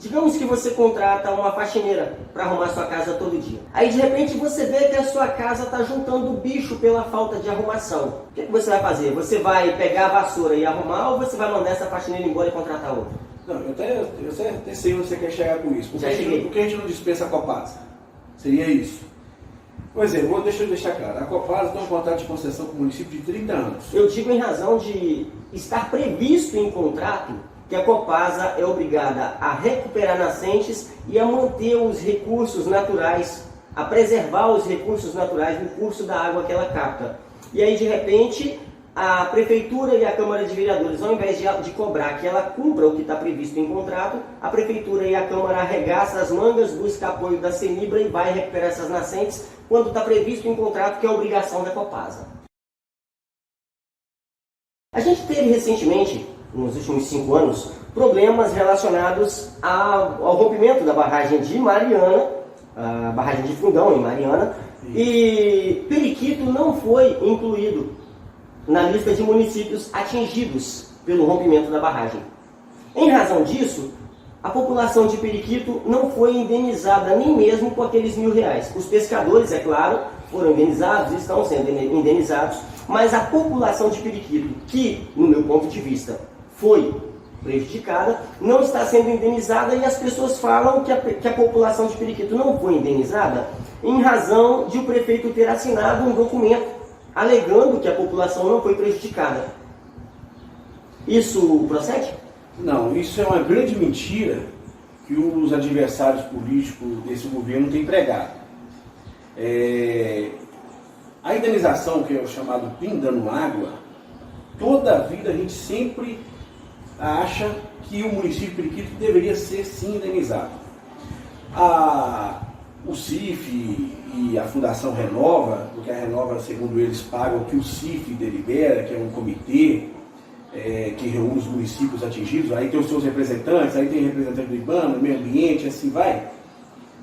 Digamos que você contrata uma faxineira para arrumar sua casa todo dia. Aí de repente você vê que a sua casa está juntando bicho pela falta de arrumação. O que você vai fazer? Você vai pegar a vassoura e arrumar ou você vai mandar essa faxineira embora e contratar outra? Não, eu até sei onde você quer chegar com isso. Por que a gente não dispensa a Copasa? Seria isso. Por exemplo, deixa eu deixar claro, a Copasa tem um contrato de concessão com o município de 30 anos. Eu digo em razão de estar previsto em contrato que a Copasa é obrigada a recuperar nascentes e a manter os recursos naturais, a preservar os recursos naturais no curso da água que ela capta. E aí, de repente, a Prefeitura e a Câmara de Vereadores, ao invés de cobrar que ela cumpra o que está previsto em contrato, a Prefeitura e a Câmara arregaçam as mangas, busca apoio da CENIBRA e vai recuperar essas nascentes quando está previsto em contrato, que é a obrigação da Copasa. A gente teve recentemente, nos últimos 5 anos, problemas relacionados ao rompimento da barragem de Mariana, a barragem de Fundão em Mariana, e Periquito não foi incluído na lista de municípios atingidos pelo rompimento da barragem. Em razão disso, a população de Periquito não foi indenizada nem mesmo com aqueles R$1.000. Os pescadores, é claro, foram indenizados, estão sendo indenizados, mas a população de Periquito, que, no meu ponto de vista, foi prejudicada, não está sendo indenizada, e as pessoas falam que a população de Periquito não foi indenizada em razão de o prefeito ter assinado um documento alegando que a população não foi prejudicada. Isso procede? Não, isso é uma grande mentira que os adversários políticos desse governo têm pregado. A indenização, que é o chamado PIN dando água, toda a vida a gente sempre acha que o município de Periquito deveria ser sim indenizado. O CIF e a Fundação Renova, porque a Renova, segundo eles, paga o que o CIF delibera, que é um comitê que reúne os municípios atingidos, aí tem os seus representantes, aí tem representante do IBAMA, do meio ambiente, assim vai.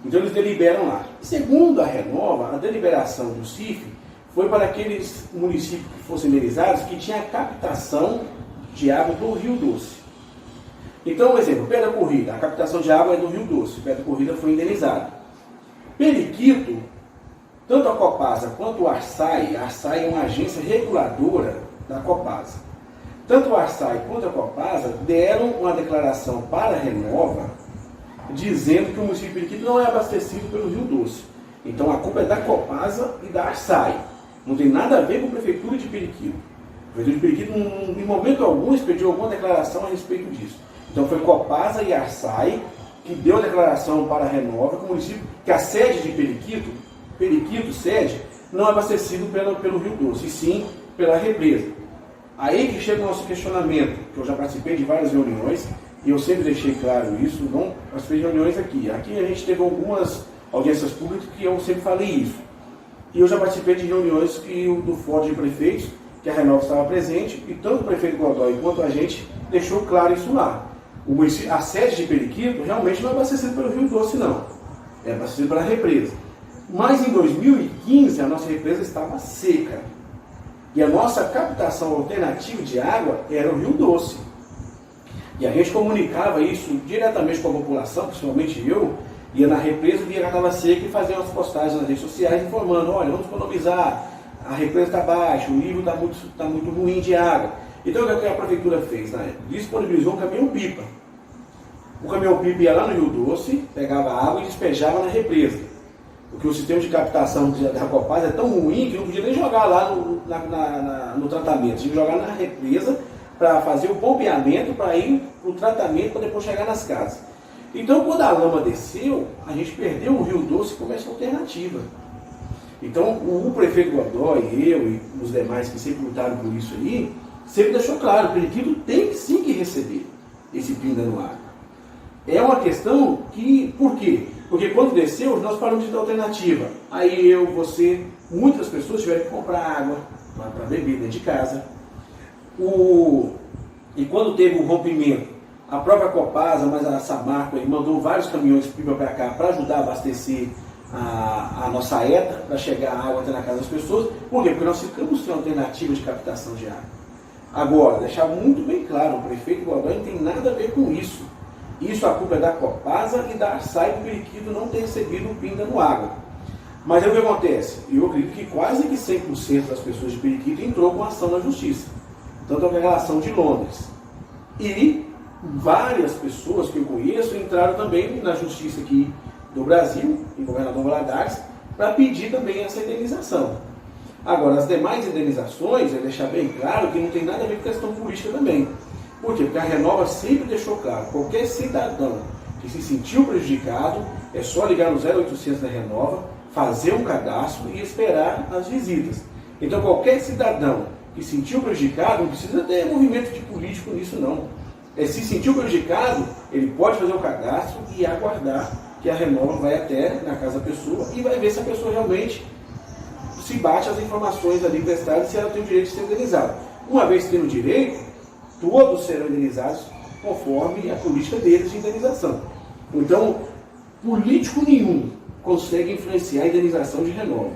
Então eles deliberam lá. Segundo a Renova, a deliberação do CIF foi para aqueles municípios que fossem indenizados que tinham a captação de água do Rio Doce. Então, por exemplo, Pedra Corrida, a captação de água é do Rio Doce, Pedra Corrida foi indenizada. Periquito, tanto a Copasa quanto o Arsai, a Arsai é uma agência reguladora da Copasa. Tanto o Arsai quanto a Copasa deram uma declaração para a Renova dizendo que o município de Periquito não é abastecido pelo Rio Doce. Então a culpa é da Copasa e da Arsai. Não tem nada a ver com a Prefeitura de Periquito. A Prefeitura de Periquito, em momento algum, expediu alguma declaração a respeito disso. Então foi Copasa e Arsai que deu a declaração para a Renova que o município, que a sede de Periquito sede, não é abastecido pelo Rio Doce, e sim pela represa. Aí que chega o nosso questionamento, que eu já participei de várias reuniões, e eu sempre deixei claro isso, não participei de reuniões aqui. Aqui a gente teve algumas audiências públicas que eu sempre falei isso. E eu já participei de reuniões do Fórum de Prefeitos, que a Renova estava presente, e tanto o prefeito Godoy quanto a gente deixou claro isso lá. A sede de Periquito realmente não é abastecida pelo Rio Doce, não. É abastecida pela represa. Mas em 2015 a nossa represa estava seca. E a nossa captação alternativa de água era o Rio Doce. E a gente comunicava isso diretamente com a população, principalmente eu, ia na represa, via que ela estava seca e fazia umas postagens nas redes sociais informando, olha, vamos economizar, a represa está baixa, o nível está muito ruim de água. Então o que a prefeitura fez na época? Disponibilizou um caminhão-pipa. O caminhão-pipa ia lá no Rio Doce, pegava água e despejava na represa. Porque o sistema de captação da Copasa é tão ruim que não podia nem jogar lá no tratamento. Tinha que jogar na represa para fazer o bombeamento, para ir para o tratamento, para depois chegar nas casas. Então, quando a lama desceu, a gente perdeu o Rio Doce como essa alternativa. Então, o prefeito Godoy, eu e os demais que sempre lutaram por isso aí, sempre deixou claro, o Periquito tem sim que receber esse PIN dando água. É uma questão que, por quê? Porque quando desceu, nós paramos de dar alternativa. Aí eu, você, muitas pessoas tiveram que comprar água para beber dentro de casa. E quando teve o rompimento, a própria Copasa, mas a Samarco aí, mandou vários caminhões pipa para cá para ajudar a abastecer a nossa ETA, para chegar a água até na casa das pessoas. Por quê? Porque nós ficamos sem alternativa de captação de água. Agora, deixar muito bem claro, o prefeito Godoy não tem nada a ver com isso. Isso a culpa é da Copasa e da Arsai por o periquito não ter recebido o pinga no água. Mas aí o que acontece? Eu acredito que quase que 100% das pessoas de Periquito entrou com ação na justiça. Tanto a relação de Londres. E várias pessoas que eu conheço entraram também na justiça aqui do Brasil, em Governador Valadares, para pedir também essa indenização. Agora, as demais indenizações, é deixar bem claro que não tem nada a ver com questão política também. Por quê? Porque a Renova sempre deixou claro, qualquer cidadão que se sentiu prejudicado, é só ligar no 0800 da Renova, fazer um cadastro e esperar as visitas. Então, qualquer cidadão que se sentiu prejudicado, não precisa ter movimento de político nisso não. Se sentiu prejudicado, ele pode fazer o cadastro e aguardar que a Renova vai até na casa da pessoa e vai ver se a pessoa realmente se bate as informações ali prestadas e se ela tem o direito de ser indenizada. Uma vez tendo o direito, todos serão indenizados conforme a política deles de indenização. Então, político nenhum consegue influenciar a indenização de Renova,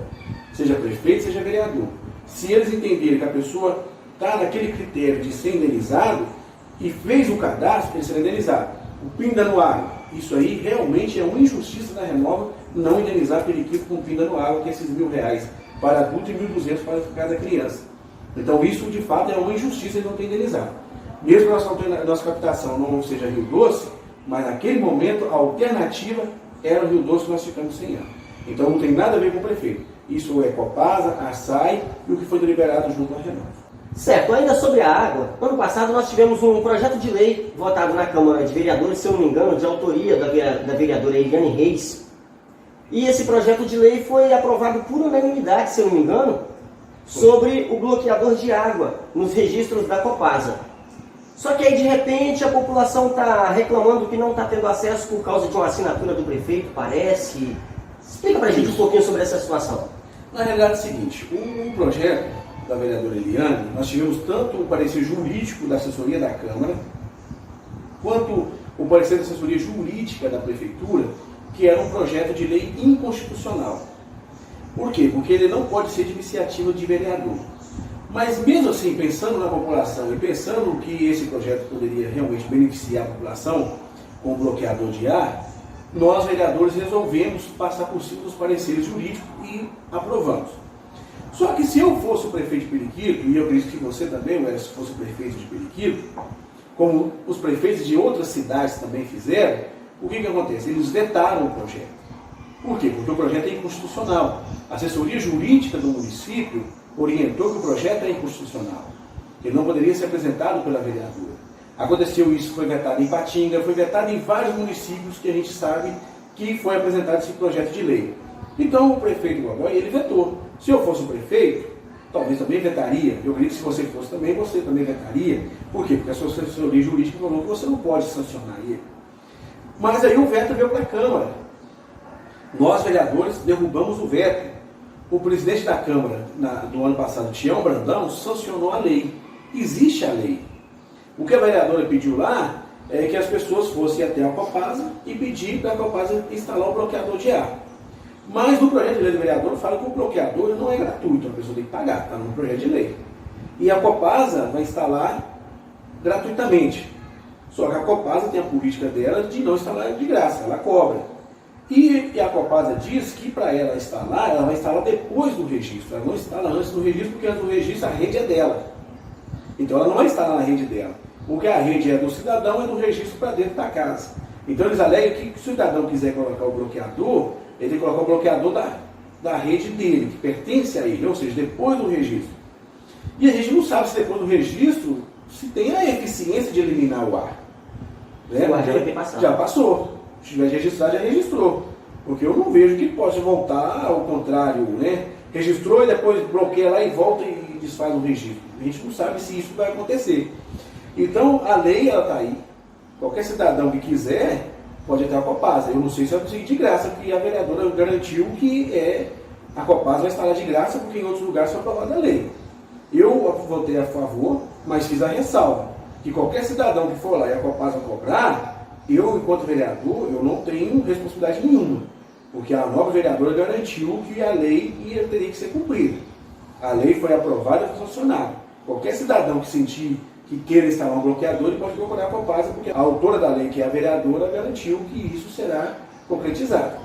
seja prefeito, seja vereador. Se eles entenderem que a pessoa está naquele critério de ser indenizado e fez o cadastro, ele será indenizado. O pinga no água, isso aí realmente é uma injustiça da Renova não indenizar periquito com pinga no água, que é esses R$1.000 para adulto e R$1.200 para cada criança. Então isso de fato é uma injustiça e não tem indenizado. Mesmo que a nossa captação não seja Rio Doce, mas naquele momento a alternativa era o Rio Doce que nós ficamos sem água. Então não tem nada a ver com o prefeito. Isso é Copasa, Arsai e o que foi deliberado junto à Renova. Certo, ainda sobre a água, no ano passado nós tivemos um projeto de lei votado na Câmara de Vereadores, se eu não me engano, de autoria da vereadora Eliane Reis. E esse projeto de lei foi aprovado por unanimidade, se eu não me engano, sobre o bloqueador de água nos registros da Copasa. Só que aí de repente a população está reclamando que não está tendo acesso por causa de uma assinatura do prefeito, parece. Explica pra gente um pouquinho sobre essa situação. Na realidade é o seguinte, um projeto da vereadora Eliane, nós tivemos tanto o parecer jurídico da assessoria da Câmara, quanto o parecer da assessoria jurídica da Prefeitura, que era um projeto de lei inconstitucional. Por quê? Porque ele não pode ser de iniciativa de vereador. Mas mesmo assim, pensando na população e pensando que esse projeto poderia realmente beneficiar a população com o bloqueador de ar, nós, vereadores, resolvemos passar por cima dos pareceres jurídicos e aprovamos. Só que se eu fosse o prefeito de Periquito, e eu acredito que você também, se fosse o prefeito de Periquito, como os prefeitos de outras cidades também fizeram, o que acontece? Eles vetaram o projeto. Por quê? Porque o projeto é inconstitucional. A assessoria jurídica do município orientou que o projeto é inconstitucional. Ele não poderia ser apresentado pela vereadora. Aconteceu isso, foi vetado em Patinga, foi vetado em vários municípios que a gente sabe que foi apresentado esse projeto de lei. Então o prefeito Godoy, ele vetou. Se eu fosse o prefeito, talvez também vetaria. Eu acredito que se você fosse também, você também vetaria. Por quê? Porque a sua assessoria jurídica falou que você não pode sancionar ele. Mas aí o veto veio para a Câmara. Nós, vereadores, derrubamos o veto. O presidente da Câmara, do ano passado, Tião Brandão, sancionou a lei. Existe a lei. O que a vereadora pediu lá é que as pessoas fossem até a Copasa e pedir para a Copasa instalar o bloqueador de ar. Mas no projeto de lei do vereador fala que o bloqueador não é gratuito, a pessoa tem que pagar, está no projeto de lei. E a Copasa vai instalar gratuitamente. Só que a Copasa tem a política dela de não instalar de graça, ela cobra. E a Copasa diz que para ela instalar, ela vai instalar depois do registro, ela não instala antes do registro, porque antes do registro a rede é dela. Então ela não vai instalar na rede dela, porque a rede é do cidadão e do registro para dentro da casa. Então eles alegam que se o cidadão quiser colocar o bloqueador, ele tem que colocar o bloqueador da rede dele, que pertence a ele, ou seja, depois do registro. E a gente não sabe se depois do registro, se tem a eficiência de eliminar o ar. Né? Já passou. Se tiver registrado, já registrou. Porque eu não vejo que possa voltar ao contrário, né? Registrou e depois bloqueia lá e volta e desfaz o registro. A gente não sabe se isso vai acontecer. Então, a lei, ela está aí. Qualquer cidadão que quiser, pode até a Copasa. Eu não sei se vai conseguir de graça, porque a vereadora garantiu que a Copasa vai instalar de graça, porque em outros lugares foi aprovada a lei. Eu votei a favor, mas fiz a ressalva, que qualquer cidadão que for lá e a Copasa cobrar, eu, enquanto vereador, eu não tenho responsabilidade nenhuma, porque a nova vereadora garantiu que a lei teria que ser cumprida. A lei foi aprovada e foi sancionada. Qualquer cidadão que sentir que queira instalar um bloqueador, ele pode procurar a Copasa, porque a autora da lei, que é a vereadora, garantiu que isso será concretizado.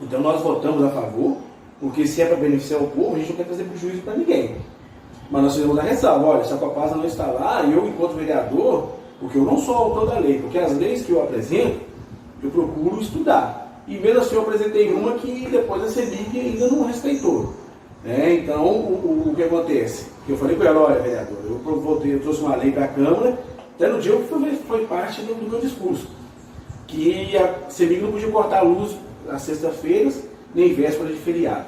Então nós votamos a favor, porque se é para beneficiar o povo, a gente não quer trazer prejuízo para ninguém. Mas nós fizemos a ressalva, olha, se a Copasa não está lá, eu, enquanto vereador, porque eu não sou autor da lei, porque as leis que eu apresento, eu procuro estudar. E mesmo assim eu apresentei uma que depois a CEMIG ainda não respeitou. Então, o que acontece? Eu falei para ela, olha, vereador, eu trouxe uma lei para a Câmara, até no dia que foi parte do meu discurso, que a CEMIG não podia cortar a luz às sextas-feiras, nem véspera de feriado.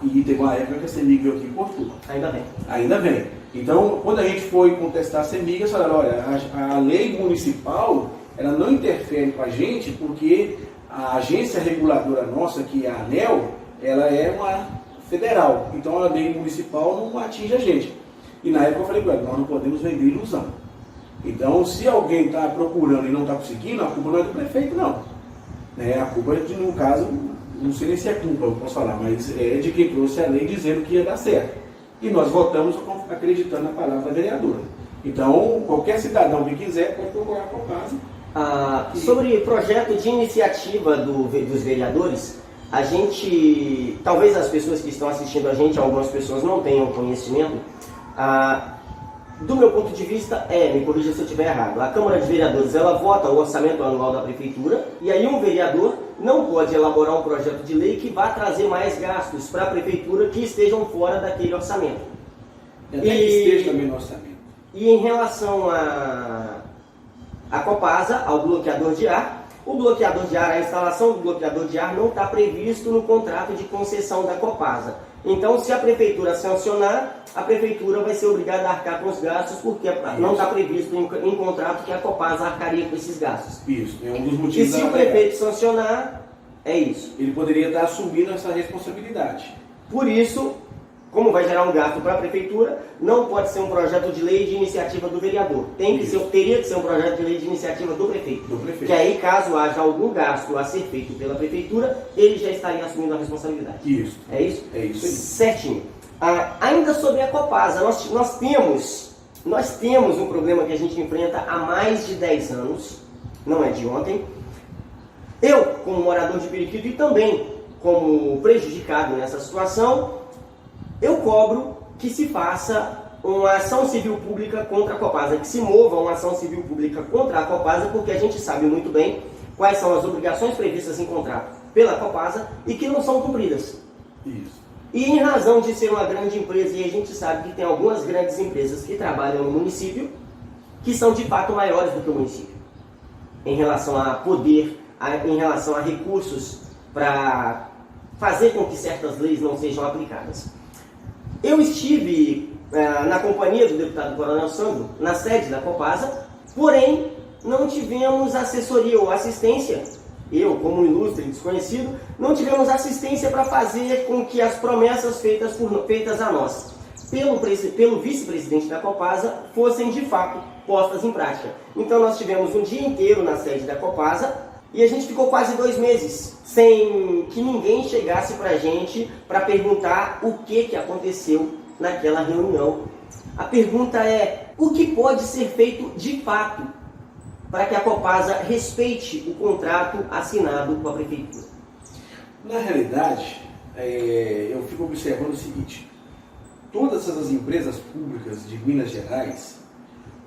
E teve uma época que a CEMIG veio aqui e cortou. Ainda bem. Ainda bem. Então, quando a gente foi contestar a CEMIG, eles falaram, olha, a lei municipal, ela não interfere com a gente, porque a agência reguladora nossa, que é a ANEEL, ela é uma federal. Então, a lei municipal não atinge a gente. E na época eu falei para ela, nós não podemos vender ilusão. Então, se alguém está procurando e não está conseguindo, a culpa não é do prefeito, não. A culpa é, no caso, não sei nem se é culpa, eu posso falar, mas é de quem trouxe a lei dizendo que ia dar certo. E nós votamos acreditando na palavra da vereadora. Então, qualquer cidadão que quiser pode procurar a Copasa. Sobre o projeto de iniciativa dos vereadores, a gente, talvez as pessoas que estão assistindo a gente, algumas pessoas não tenham conhecimento, do meu ponto de vista, me corrija se eu estiver errado, a Câmara de Vereadores, ela vota o orçamento anual da Prefeitura, e aí um vereador não pode elaborar um projeto de lei que vá trazer mais gastos para a Prefeitura que estejam fora daquele orçamento. Até que esteja também no orçamento. E em relação a Copasa, ao bloqueador de ar, o bloqueador de ar, a instalação do bloqueador de ar não está previsto no contrato de concessão da Copasa. Então, se a Prefeitura sancionar, a Prefeitura vai ser obrigada a arcar com os gastos, porque não está previsto em contrato que a Copasa arcaria com esses gastos. Isso, é um dos motivos. E se o prefeito sancionar, é isso. Ele poderia estar assumindo essa responsabilidade. Por isso, como vai gerar um gasto para a Prefeitura, não pode ser um projeto de lei de iniciativa do vereador. Teria que ser um projeto de lei de iniciativa do prefeito. Que aí, caso haja algum gasto a ser feito pela Prefeitura, ele já estaria assumindo a responsabilidade. Isso. É isso? É isso aí. Certinho. Ainda sobre a Copasa, nós temos um problema que a gente enfrenta há mais de 10 anos, não é de ontem. Eu, como morador de Periquito e também como prejudicado nessa situação, eu cobro que se faça uma ação civil pública contra a Copasa, que se mova uma ação civil pública contra a Copasa, porque a gente sabe muito bem quais são as obrigações previstas em contrato pela Copasa e que não são cumpridas. Isso. E em razão de ser uma grande empresa, e a gente sabe que tem algumas grandes empresas que trabalham no município, que são de fato maiores do que o município, em relação a poder, em relação a recursos para fazer com que certas leis não sejam aplicadas. Eu estive na companhia do deputado Coronel Sandro, na sede da Copasa, porém não tivemos assessoria ou assistência, eu como ilustre desconhecido, não tivemos assistência para fazer com que as promessas feitas a nós pelo vice-presidente da Copasa fossem de fato postas em prática. Então nós tivemos um dia inteiro na sede da Copasa e a gente ficou quase 2 meses sem que ninguém chegasse para a gente para perguntar o que aconteceu naquela reunião. A pergunta é: o que pode ser feito de fato para que a Copasa respeite o contrato assinado com a Prefeitura? Na realidade, eu fico observando o seguinte: todas essas empresas públicas de Minas Gerais,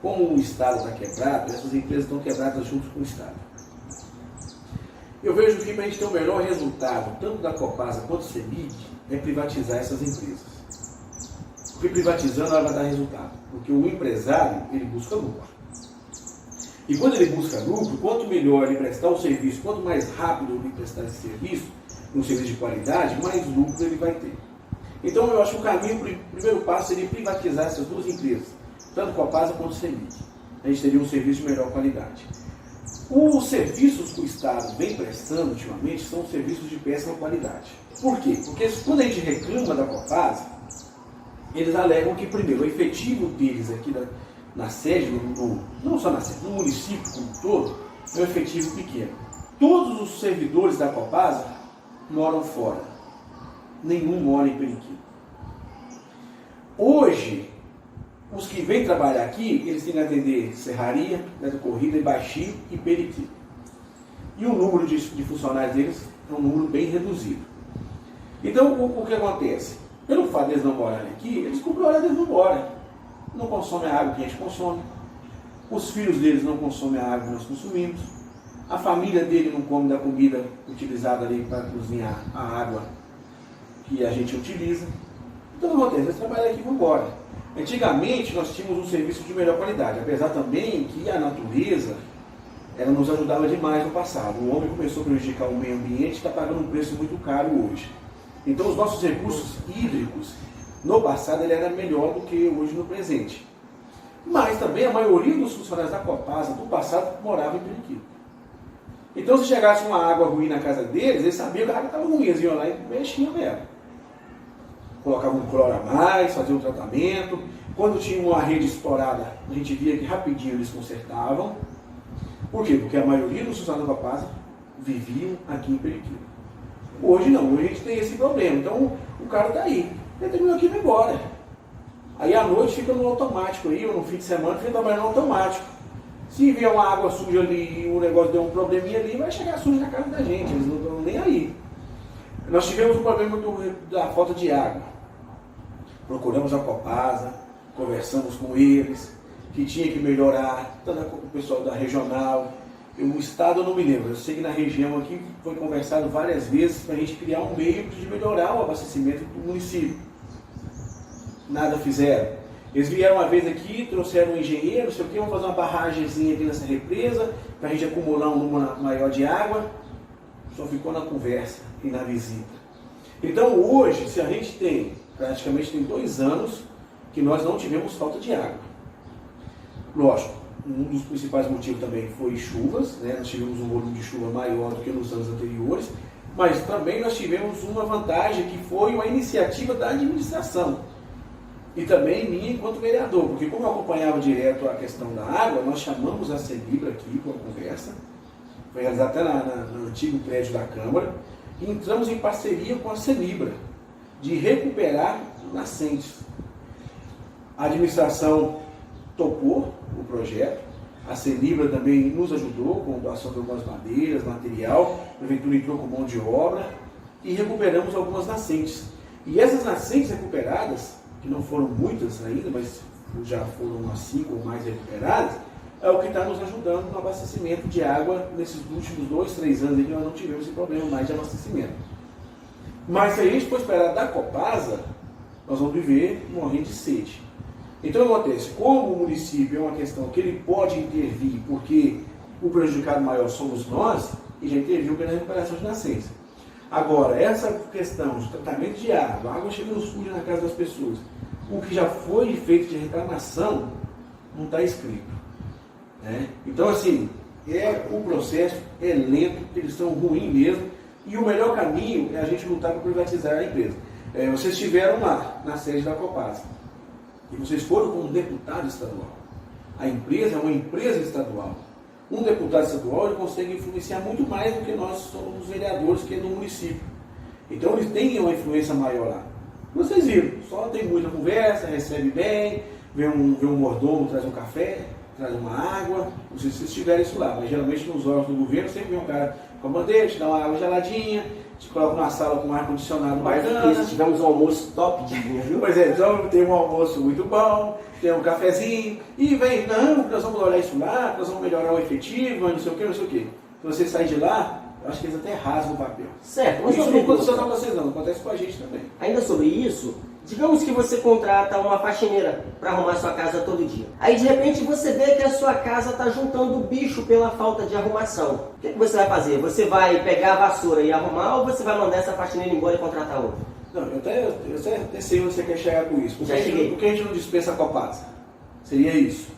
como o Estado está quebrado, essas empresas estão quebradas junto com o Estado. Eu vejo que para a gente ter o melhor resultado, tanto da Copasa quanto do CEMIG, é privatizar essas empresas. Porque privatizando ela vai dar resultado. Porque o empresário, ele busca lucro. E quando ele busca lucro, quanto melhor ele prestar o serviço, quanto mais rápido ele prestar esse serviço, um serviço de qualidade, mais lucro ele vai ter. Então eu acho que o primeiro passo seria privatizar essas 2 empresas, tanto Copasa quanto CEMIG. A gente teria um serviço de melhor qualidade. Os serviços que o Estado vem prestando ultimamente são serviços de péssima qualidade. Por quê? Porque quando a gente reclama da Copasa, eles alegam que, primeiro, o efetivo deles aqui na sede, não só na sede, no município como um todo, é um efetivo pequeno. Todos os servidores da Copasa moram fora. Nenhum mora em Periquito. Hoje, os que vêm trabalhar aqui, eles têm que atender serraria, corrida, baixio e periquito. E o número de funcionários deles é um número bem reduzido. Então, o que acontece? Pelo fato de eles não morarem aqui, eles cumprem a hora deles não moram. Não consomem a água que a gente consome. Os filhos deles não consomem a água que nós consumimos. A família dele não come da comida utilizada ali para cozinhar a água que a gente utiliza. Então, o que acontece? Eles trabalham aqui e vão embora. Antigamente, nós tínhamos um serviço de melhor qualidade, apesar também que a natureza ela nos ajudava demais no passado. O homem começou a prejudicar o meio ambiente e está pagando um preço muito caro hoje. Então, os nossos recursos hídricos, no passado, ele era melhor do que hoje no presente. Mas também a maioria dos funcionários da Copasa do passado morava em Periquito. Então, se chegasse uma água ruim na casa deles, eles sabiam que a água estava ruim, eles iam lá e mexiam nela. Colocavam um cloro a mais, faziam um tratamento. Quando tinha uma rede estourada, a gente via que rapidinho eles consertavam. Por quê? Porque a maioria dos funcionários da Copasa viviam aqui em Periquito. Hoje não, hoje a gente tem esse problema. Então, o cara está aí. Ele terminou aqui e vai embora. Aí à noite fica no automático aí, ou no fim de semana fica trabalhando no automático. Se vier uma água suja ali e o negócio deu um probleminha ali, vai chegar sujo na casa da gente, eles não estão nem aí. Nós tivemos um problema da falta de água. Procuramos a Copasa, conversamos com eles, que tinha que melhorar, tanto com o pessoal da regional. O estado eu não me lembro, eu sei que na região aqui foi conversado várias vezes para a gente criar um meio de melhorar o abastecimento do município. Nada fizeram. Eles vieram uma vez aqui, trouxeram um engenheiro, não sei o que, vamos fazer uma barragemzinha aqui nessa represa, para a gente acumular um número maior de água. Só ficou na conversa e na visita. Então hoje, se a gente tem, praticamente tem 2 anos, que nós não tivemos falta de água. Lógico, um dos principais motivos também foi chuvas, né? Nós tivemos um volume de chuva maior do que nos anos anteriores, mas também nós tivemos uma vantagem que foi uma iniciativa da administração. E também minha enquanto vereador, porque como eu acompanhava direto a questão da água, nós chamamos a Celibra aqui para uma conversa, foi realizada até no antigo prédio da Câmara, e entramos em parceria com a Celibra, de recuperar nascentes. A administração topou o projeto, a Celibra também nos ajudou com doação de algumas madeiras, material, a prefeitura entrou com mão de obra e recuperamos algumas nascentes. E essas nascentes recuperadas, que não foram muitas ainda, mas já foram umas 5 ou mais recuperadas, é o que está nos ajudando no abastecimento de água nesses últimos 2, 3 anos em que nós não tivemos esse problema mais de abastecimento. Mas se a gente for esperar da Copasa, nós vamos viver morrendo de sede. Então acontece, como o município é uma questão que ele pode intervir, porque o prejudicado maior somos nós, e já interviu pela recuperação de nascentes. Agora, essa questão de tratamento de água, a água chegando suja na casa das pessoas, o que já foi feito de reclamação, não está escrito. Né? Então, assim, o processo é lento, eles são ruins mesmo, e o melhor caminho é a gente lutar para privatizar a empresa. Vocês estiveram lá, na sede da Copasa, e vocês foram com um deputado estadual. A empresa é uma empresa estadual. Um deputado estadual ele consegue influenciar muito mais do que nós somos os vereadores que é do município. Então eles têm uma influência maior lá. Vocês viram, só tem muita conversa, recebe bem, vê um mordomo, traz um café, traz uma água, não sei se vocês tiveram isso lá, mas geralmente nos órgãos do governo sempre vem um cara com a bandeira, te dá uma água geladinha, te coloca numa sala com um ar-condicionado bacana. Tivemos um almoço top de vinho, viu? Pois é, então tem um almoço muito bom, tem um cafezinho, e vem, não, nós vamos olhar isso lá, nós vamos melhorar o efetivo, não sei o que, não sei o que. Se você sair de lá, eu acho que eles até rasgam o papel. Certo, mas isso não acontece só com vocês não, acontece com a gente também. Ainda sobre isso, digamos que você contrata uma faxineira para arrumar sua casa todo dia. Aí de repente você vê que a sua casa está juntando bicho pela falta de arrumação. O que você vai fazer? Você vai pegar a vassoura e arrumar ou você vai mandar essa faxineira embora e contratar outra? Não, eu até sei onde você quer chegar com isso. Já cheguei. Por que a gente não dispensa a Copasa? Seria isso.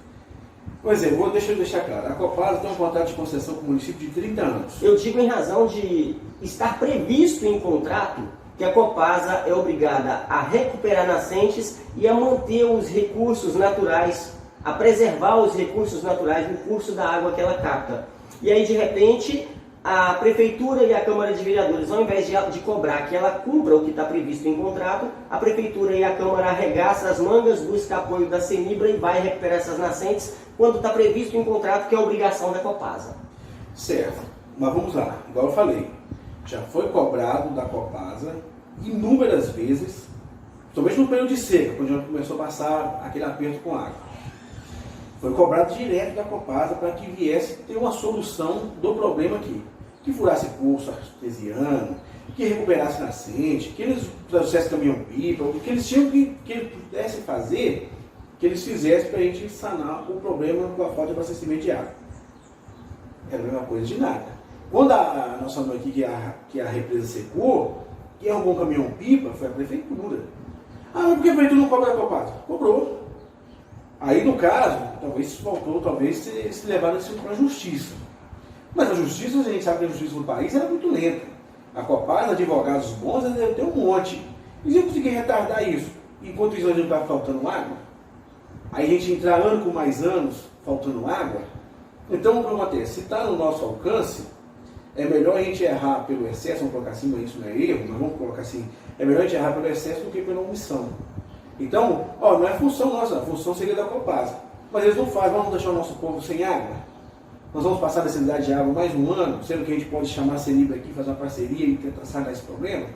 Pois é, deixa eu deixar claro. A Copasa tem um contrato de concessão com o município de 30 anos. Eu digo em razão de estar previsto em contrato que a Copasa é obrigada a recuperar nascentes e a manter os recursos naturais, a preservar os recursos naturais no curso da água que ela capta. E aí, de repente, a Prefeitura e a Câmara de Vereadores, ao invés de cobrar que ela cumpra o que está previsto em contrato, a Prefeitura e a Câmara arregaçam as mangas, busca apoio da CENIBRA e vai recuperar essas nascentes quando está previsto em contrato, que é a obrigação da Copasa. Certo, mas vamos lá, igual eu falei, já foi cobrado da Copasa inúmeras vezes, somente no período de seca, quando já começou a passar aquele aperto com água. Foi cobrado direto da Copasa para que viesse ter uma solução do problema aqui. Que furasse poço artesiano, que recuperasse nascente, que eles trouxessem caminhão-pipa, o que eles tinham que eles pudessem fazer, que eles fizessem para a gente sanar o problema com a falta de abastecimento de água. Era a mesma coisa de nada. Quando a nossa mãe aqui, que a represa secou, quem arrumou um caminhão-pipa foi a Prefeitura. Ah, mas por que a Prefeitura não cobra da Copasa? Cobrou. Aí, no caso, talvez faltou, se levaram isso para a Justiça. Mas a Justiça, a gente sabe que a Justiça no país era muito lenta. A Copasa, advogados bons, eles devem ter um monte. Eles iam conseguir retardar isso. Enquanto isso, a gente estava faltando água. Aí a gente entrar ano com mais anos faltando água. Então, o que acontece? Se está no nosso alcance, é melhor a gente errar pelo excesso, vamos colocar assim, mas isso não é erro, mas vamos colocar assim, é melhor a gente errar pelo excesso do que pela omissão. Então, não é função nossa, a função seria da Copasa. Mas eles não fazem, vamos deixar o nosso povo sem água? Nós vamos passar a necessidade de água mais um ano, sendo que a gente pode chamar a CENIBRA aqui, fazer uma parceria e tentar sanar esse problema?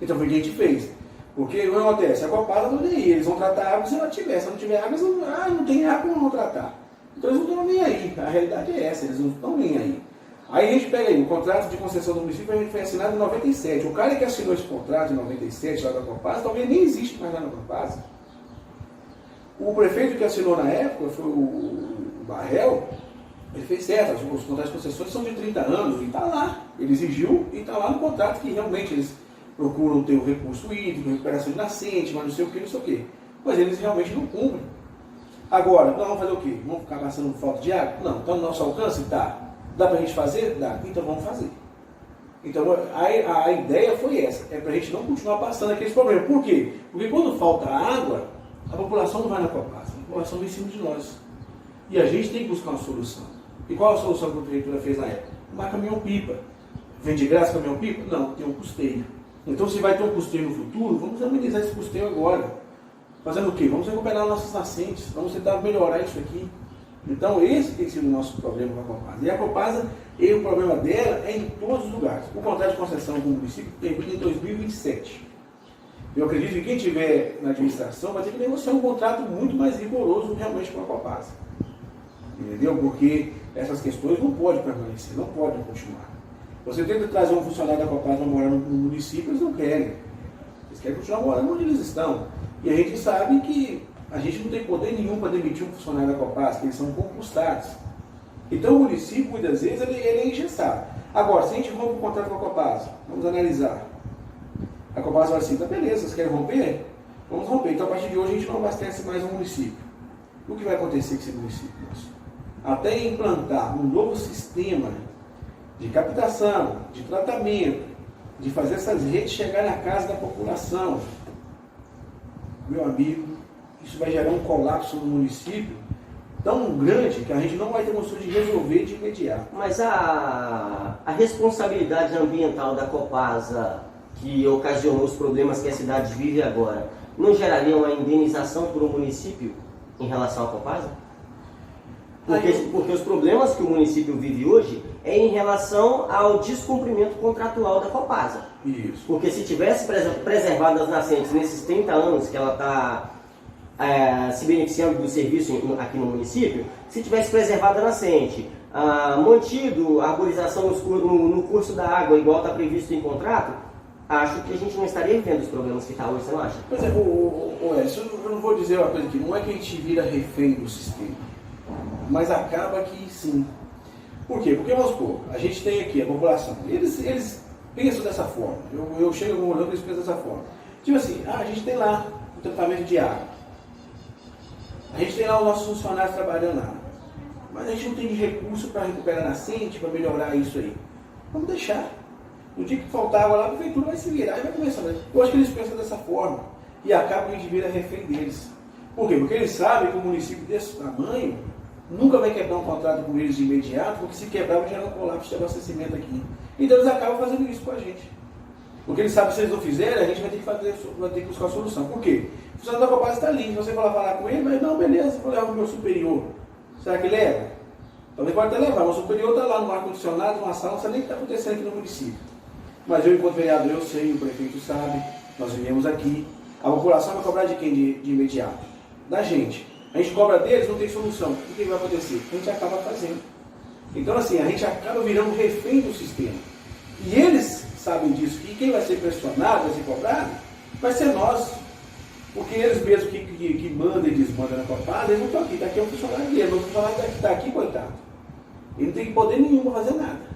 Então foi o que a gente fez. Porque o que acontece? A Copasa não tem aí, eles vão tratar a água se ela tiver. Se não tiver água, eles não tem água, não vão tratar. Então eles não estão nem aí, a realidade é essa, eles não estão nem aí. Aí a gente pega aí, o contrato de concessão do município foi assinado em 97. O cara que assinou esse contrato em 97 lá da Copasa, talvez nem existe mais lá na Copasa. O prefeito que assinou na época foi o Barrel, ele fez certo, os contratos de concessões são de 30 anos e está lá. Ele exigiu e está lá no contrato que realmente eles procuram ter o recurso hídrico, recuperação de nascente, mas não sei o que, não sei o que. Mas eles realmente não cumprem. Agora, nós vamos fazer o quê? Vamos ficar passando falta de água? Não. Está no nosso alcance? Tá. Dá para a gente fazer? Dá. Então vamos fazer. Então a ideia foi essa, é para a gente não continuar passando aqueles problemas. Por quê? Porque quando falta água, a população não vai na Copasa, a população vem em cima de nós. E a gente tem que buscar uma solução. E qual a solução que a Prefeitura fez na época? Uma caminhão-pipa. Vem de graça caminhão-pipa? Não, tem um custeio. Então se vai ter um custeio no futuro, vamos amenizar esse custeio agora. Fazendo o quê? Vamos recuperar nossas nascentes, vamos tentar melhorar isso aqui. Então esse tem sido o nosso problema com a Copasa. E a Copasa, o problema dela é em todos os lugares. O contrato de concessão com o município termina em 2027. Eu acredito que quem estiver na administração vai ter que negociar um contrato muito mais rigoroso realmente com a Copasa. Entendeu? Porque essas questões não podem permanecer, não podem continuar. Você tenta trazer um funcionário da Copasa morar no município, eles não querem. Eles querem continuar morando onde eles estão. E a gente sabe que a gente não tem poder nenhum para demitir um funcionário da Copasa, que eles são concursados. Então o município, muitas vezes, ele é engessado. Agora, se a gente rompe o contrato com a Copasa, vamos analisar. A Copasa vai assim, tá beleza, vocês querem romper? Vamos romper. Então a partir de hoje a gente não abastece mais um município. O que vai acontecer com esse município nosso? Até implantar um novo sistema de captação, de tratamento, de fazer essas redes chegar na casa da população, meu amigo, isso vai gerar um colapso no município tão grande que a gente não vai ter condição de resolver de imediato. Mas a responsabilidade ambiental da Copasa, que ocasionou os problemas que a cidade vive agora, não geraria uma indenização para o município em relação à Copasa? Porque os problemas que o município vive hoje é em relação ao descumprimento contratual da Copasa. Isso. Porque se tivesse preservado as nascentes nesses 30 anos que ela está se beneficiando do serviço aqui no município, se tivesse preservado a nascente, mantido a arborização no curso da água, igual está previsto em contrato, acho que a gente não estaria vivendo os problemas que está hoje, você não acha? Pois é, eu não vou dizer uma coisa aqui, não é que a gente vira refém do sistema, mas acaba que sim. Por quê? Porque, vamos supor, a gente tem aqui a população, eles pensam dessa forma, eu chego no olhando e eles pensam dessa forma. Tipo assim, a gente tem lá o tratamento de água, a gente tem lá os nossos funcionários trabalhando lá, mas a gente não tem recurso para recuperar a nascente, para melhorar isso aí. Vamos deixar. No dia que faltar água lá, a prefeitura vai se virar e vai começar. Eu acho que eles pensam dessa forma e acaba que a gente vira refém deles. Por quê? Porque eles sabem que um município desse tamanho, nunca vai quebrar um contrato com eles de imediato, porque se quebrar vai gerar um colapso de abastecimento aqui. Então eles acabam fazendo isso com a gente. Porque eles sabem que se eles não fizerem, a gente vai ter que buscar a solução. Por quê? O funcionário da Copasa está ali, se você for lá falar com ele, mas não, beleza, vou levar o meu superior. Será que leva? Então ele pode até levar, o superior está lá no ar-condicionado, numa sala, não sabe nem o que está acontecendo aqui no município. Mas eu, enquanto vereador, eu sei, o prefeito sabe, nós viemos aqui. A população vai cobrar de quem de imediato? Da gente. A gente cobra deles, não tem solução. O que vai acontecer? A gente acaba fazendo. Então, assim, a gente acaba virando refém do sistema. E eles sabem disso, que quem vai ser pressionado, vai ser cobrado, vai ser nós. Porque eles mesmos que mandam e desmandam na Copasa, eles não estão aqui, está aqui é um funcionário dele, o funcionário que está aqui, coitado. Ele não tem poder nenhum para fazer nada.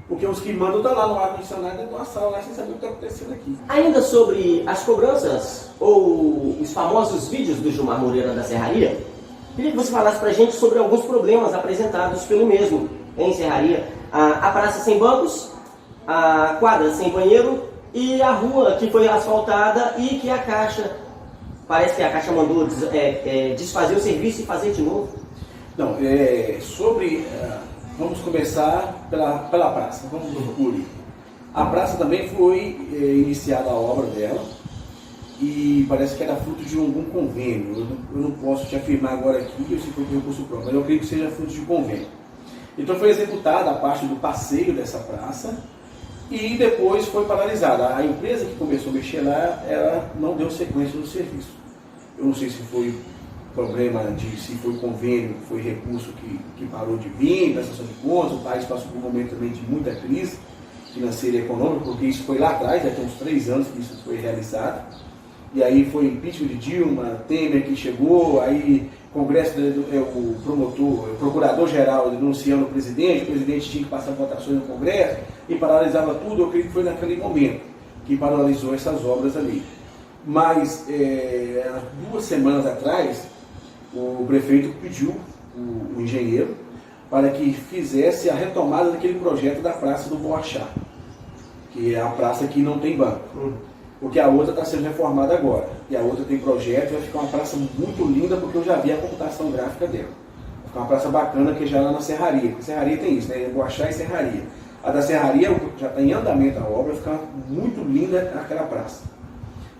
Porque os que mandam estão lá no ar-condicionado dentro de uma sala, lá sem saber o que está acontecendo aqui. Ainda sobre as cobranças, ou os famosos vídeos do Gilmar Moreira da Serraria, queria que você falasse para a gente sobre alguns problemas apresentados pelo mesmo em Serraria. A praça sem bancos, a quadra sem banheiro e a rua que foi asfaltada e que a Caixa, parece que a Caixa mandou desfazer o serviço e fazer de novo. Não, vamos começar pela praça, vamos por aí. A praça também foi iniciada a obra dela e parece que era fruto de algum convênio. Eu não posso te afirmar agora aqui se foi por recurso próprio, mas eu creio que seja fruto de convênio. Então foi executada a parte do passeio dessa praça e depois foi paralisada. A empresa que começou a mexer lá, ela não deu sequência no serviço. Eu não sei se foi problema se foi convênio, foi recurso que parou de vir, prestação de contas, o país passou por um momento também de muita crise financeira e econômica, porque isso foi lá atrás, já tem uns 3 anos que isso foi realizado, e aí foi impeachment de Dilma, Temer que chegou, aí Congresso, o procurador-geral denunciando o presidente tinha que passar votações no Congresso, e paralisava tudo. Eu creio que foi naquele momento que paralisou essas obras ali. Mas, 2 semanas atrás, o prefeito pediu o engenheiro para que fizesse a retomada daquele projeto da Praça do Boachá, que é a praça que não tem banco, porque a outra está sendo reformada agora, e a outra tem projeto, vai ficar uma praça muito linda, porque eu já vi a computação gráfica dela. Vai ficar uma praça bacana, que já lá na Serraria, porque Serraria tem isso, né? Boachá e Serraria. A da Serraria já está em andamento a obra, vai ficar muito linda aquela praça.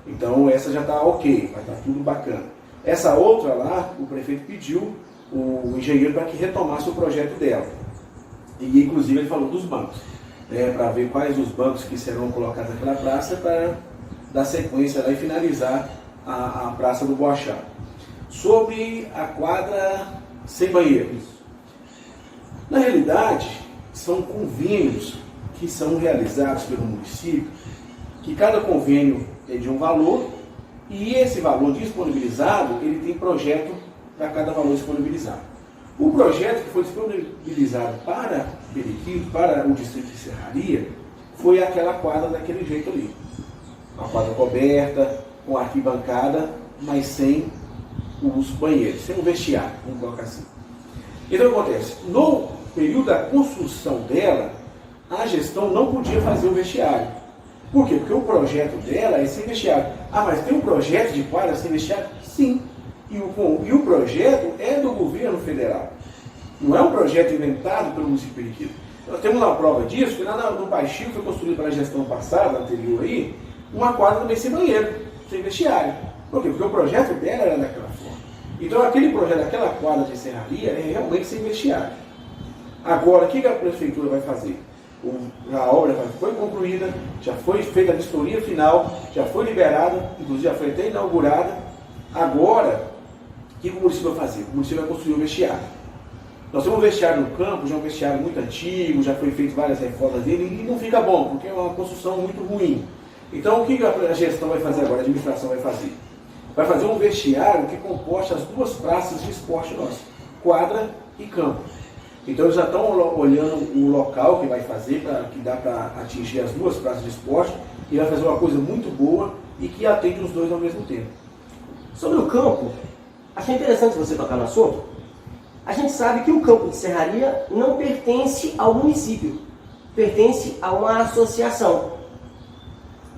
Então essa já está ok, vai estar tudo bacana. Essa outra lá, o prefeito pediu o engenheiro para que retomasse o projeto dela. E inclusive ele falou dos bancos, para ver quais os bancos que serão colocados naquela praça para dar sequência lá e finalizar a Praça do Boachá. Sobre a quadra sem banheiro. Na realidade, são convênios que são realizados pelo município, que cada convênio é de um valor, e esse valor disponibilizado, ele tem projeto para cada valor disponibilizado. O projeto que foi disponibilizado para Periquito, para o distrito de Serraria, foi aquela quadra daquele jeito ali. Uma quadra coberta, com arquibancada, mas sem os banheiros, sem o vestiário, vamos colocar assim. Então o que acontece? No período da construção dela, a gestão não podia fazer o vestiário. Por quê? Porque o projeto dela é sem vestiário. Ah, mas tem um projeto de quadra sem vestiário? Sim. E o projeto é do governo federal. Não é um projeto inventado pelo município de Periquito. Nós temos uma prova disso, que lá no Baixio foi construído pela gestão passada, anterior aí, uma quadra também sem banheiro, sem vestiário. Por quê? Porque o projeto dela era daquela forma. Então aquele projeto, aquela quadra de serraria é realmente sem vestiário. Agora, o que a prefeitura vai fazer? A obra foi concluída, já foi feita a vistoria final, já foi liberada, inclusive já foi até inaugurada. Agora, o que o município vai fazer? O município vai construir um vestiário. Nós temos um vestiário no campo, já é um vestiário muito antigo, já foi feito várias reformas dele e não fica bom, porque é uma construção muito ruim. Então, o que a gestão vai fazer agora, a administração vai fazer? Vai fazer um vestiário que composta as 2 praças de esporte nossas, quadra e campo. Então eles já estão olhando o local que vai fazer, que dá para atingir as 2 praças de esporte, e vai fazer uma coisa muito boa e que atende os 2 ao mesmo tempo. Sobre o campo, achei interessante você tocar no assunto. A gente sabe que o campo de Serraria não pertence ao município, pertence a uma associação.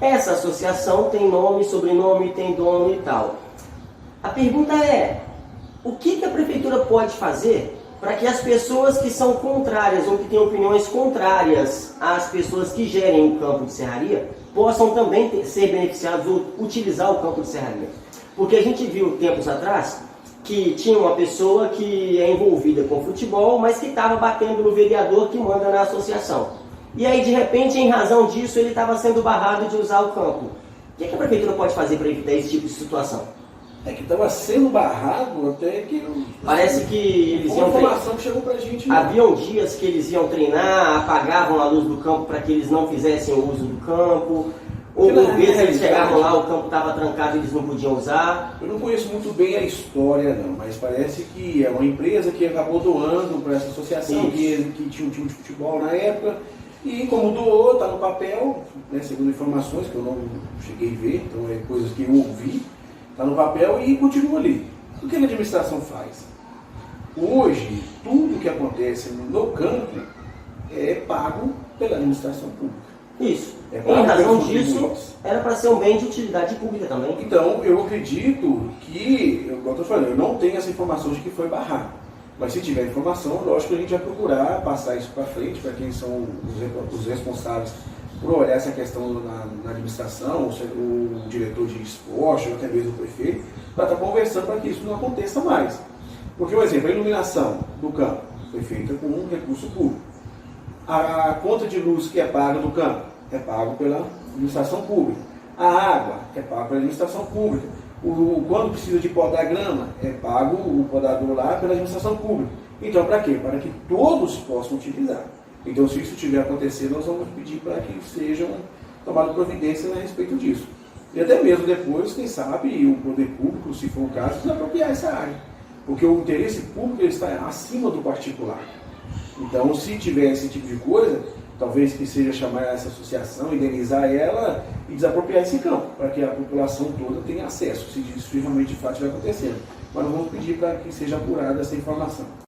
Essa associação tem nome, sobrenome, tem dono e tal. A pergunta é, o que a prefeitura pode fazer para que as pessoas que são contrárias ou que têm opiniões contrárias às pessoas que gerem o campo de serraria possam também ser beneficiados ou utilizar o campo de serraria. Porque a gente viu tempos atrás que tinha uma pessoa que é envolvida com futebol, mas que estava batendo no vereador que manda na associação. E aí, de repente, em razão disso, ele estava sendo barrado de usar o campo. O que a prefeitura pode fazer para evitar esse tipo de situação? É que estava sendo barrado até que... Parece que eles iam treinar. Informação que chegou pra gente. Né? Haviam dias que eles iam treinar, apagavam a luz do campo para que eles não fizessem o uso do campo. Ou vezes eles chegavam lá, o campo estava trancado e eles não podiam usar. Eu não conheço muito bem a história, não, mas parece que é uma empresa que acabou doando para essa associação que tinha um time de futebol na época. E como doou, está no papel, né, segundo informações que eu não cheguei a ver, então é coisas que eu ouvi, está no papel e continua ali. O que a administração faz? Hoje, tudo que acontece no campo é pago pela administração pública. Isso. Em razão disso, era para ser um bem de utilidade pública também. Então, eu acredito que, como eu estou falando, eu não tenho essa informação de que foi barrado. Mas se tiver informação, lógico que a gente vai procurar passar isso para frente, para quem são os responsáveis por olhar essa questão na administração, o diretor de esporte, ou até mesmo o prefeito, para estar conversando para que isso não aconteça mais. Porque, por exemplo, a iluminação do campo foi feita com um recurso público. A conta de luz que é paga do campo é pago pela administração pública. A água é paga pela administração pública. Quando precisa de podar grama, é pago o podador lá pela administração pública. Então, para quê? Para que todos possam utilizar. Então, se isso estiver acontecendo, nós vamos pedir para que sejam tomadas providências a respeito disso. E até mesmo depois, quem sabe, o poder público, se for o caso, desapropriar essa área. Porque o interesse público está acima do particular. Então, se tiver esse tipo de coisa, talvez que seja chamar essa associação, indenizar ela e desapropriar esse campo, para que a população toda tenha acesso, se isso realmente de fato vai acontecendo. Mas nós vamos pedir para que seja apurada essa informação.